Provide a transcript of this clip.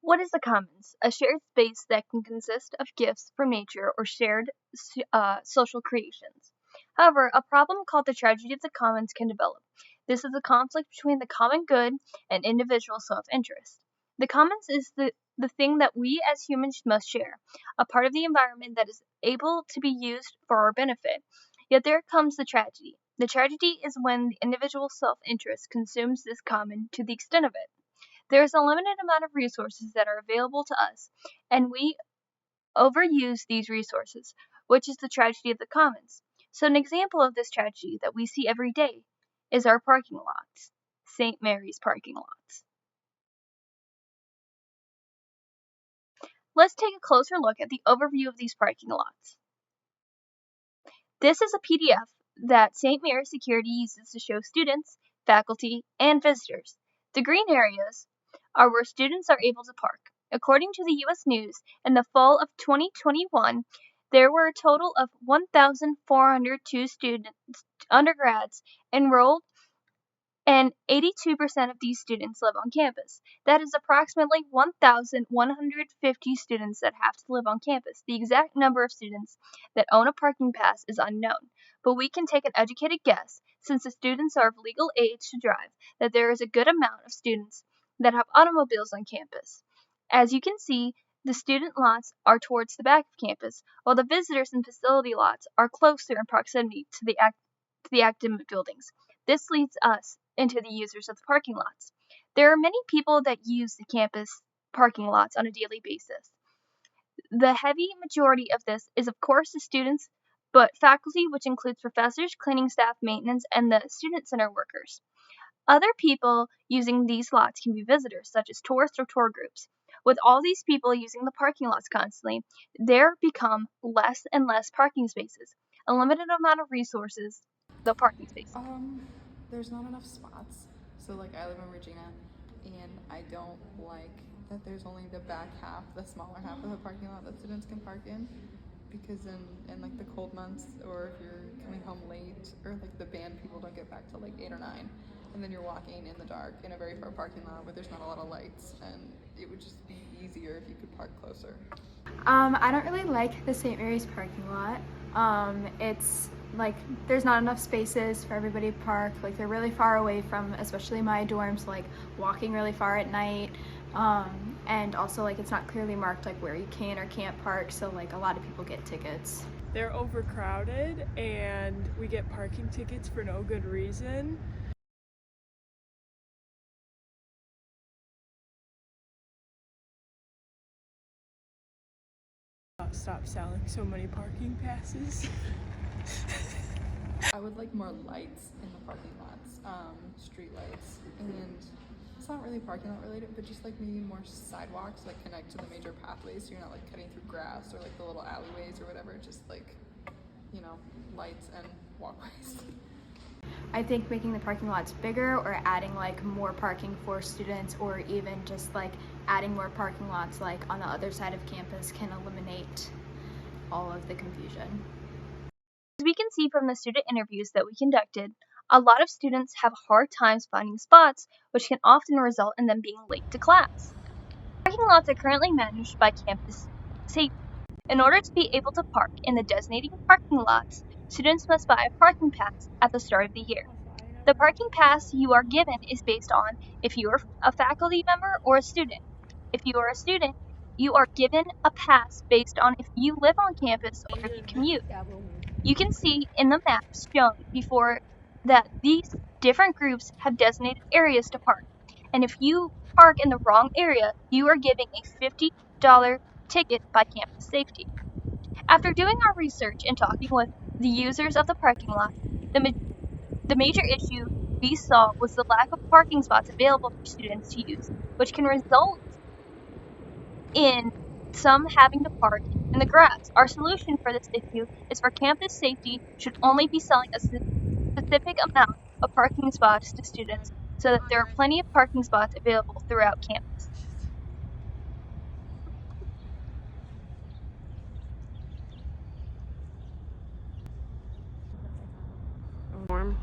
What is the commons? A shared space that can consist of gifts from nature or shared social creations. However, a problem called the tragedy of the commons can develop. This is a conflict between the common good and individual self-interest. The commons is the thing that we as humans must share, a part of the environment that is able to be used for our benefit. Yet there comes the tragedy. The tragedy is when the individual self-interest consumes this common to the extent of it. There is a limited amount of resources that are available to us, and we overuse these resources, which is the tragedy of the commons. So an example of this tragedy that we see every day is our parking lots, St. Mary's parking lots. Let's take a closer look at the overview of these parking lots. This is a PDF that St. Mary's Security uses to show students, faculty, and visitors. The green areas are where students are able to park. According to the U.S. News, in the fall of 2021, there were a total of 1,402 undergrads enrolled, and 82% of these students live on campus. That is approximately 1,150 students that have to live on campus. The exact number of students that own a parking pass is unknown, but we can take an educated guess, since the students are of legal age to drive, that there is a good amount of students that have automobiles on campus. As you can see, the student lots are towards the back of campus, while the visitors and facility lots are closer in proximity to the academic buildings. This leads us into the users of the parking lots. There are many people that use the campus parking lots on a daily basis. The heavy majority of this is, of course, the students, but faculty, which includes professors, cleaning staff, maintenance, and the student center workers. Other people using these lots can be visitors, such as tourists or tour groups. With all these people using the parking lots constantly, there become less and less parking spaces. A limited amount of resources, the parking spaces. There's not enough spots. So like I live in Regina, and I don't like that there's only the back half, the smaller half of the parking lot that students can park in. Because in like the cold months, or if you're coming home late, or like the band people don't get back till like 8 or 9, and then you're walking in the dark in a very far parking lot where there's not a lot of lights, and it would just be easier if you could park closer. I don't really like the St. Mary's parking lot. It's like there's not enough spaces for everybody to park. Like they're really far away from, especially my dorms, like walking really far at night. And also like it's not clearly marked like where you can or can't park, so like a lot of people get tickets. They're overcrowded and we get parking tickets for no good reason. Stop selling so many parking passes. I would like more lights in the parking lots, street lights, and it's not really parking lot related, but just like maybe more sidewalks like connect to the major pathways, so you're not like cutting through grass or like the little alleyways or whatever, just like, you know, lights and walkways. I think making the parking lots bigger or adding like more parking for students, or even just like adding more parking lots like on the other side of campus, can eliminate all of the confusion. As we can see from the student interviews that we conducted, a lot of students have hard times finding spots, which can often result in them being late to class. Parking lots are currently managed by campus safety. In order to be able to park in the designated parking lots, students must buy a parking pass at the start of the year. The parking pass you are given is based on if you are a faculty member or a student. If you are a student, you are given a pass based on if you live on campus or if you commute. You can see in the maps shown before that these different groups have designated areas to park. And if you park in the wrong area, you are giving a $50 ticket by campus safety. After doing our research and talking with the users of the parking lot, the major issue we saw was the lack of parking spots available for students to use, which can result in some having to park in the grass. Our solution for this issue is for campus safety should only be selling a specific amount of parking spots to students so that there are plenty of parking spots available throughout campus. Warm.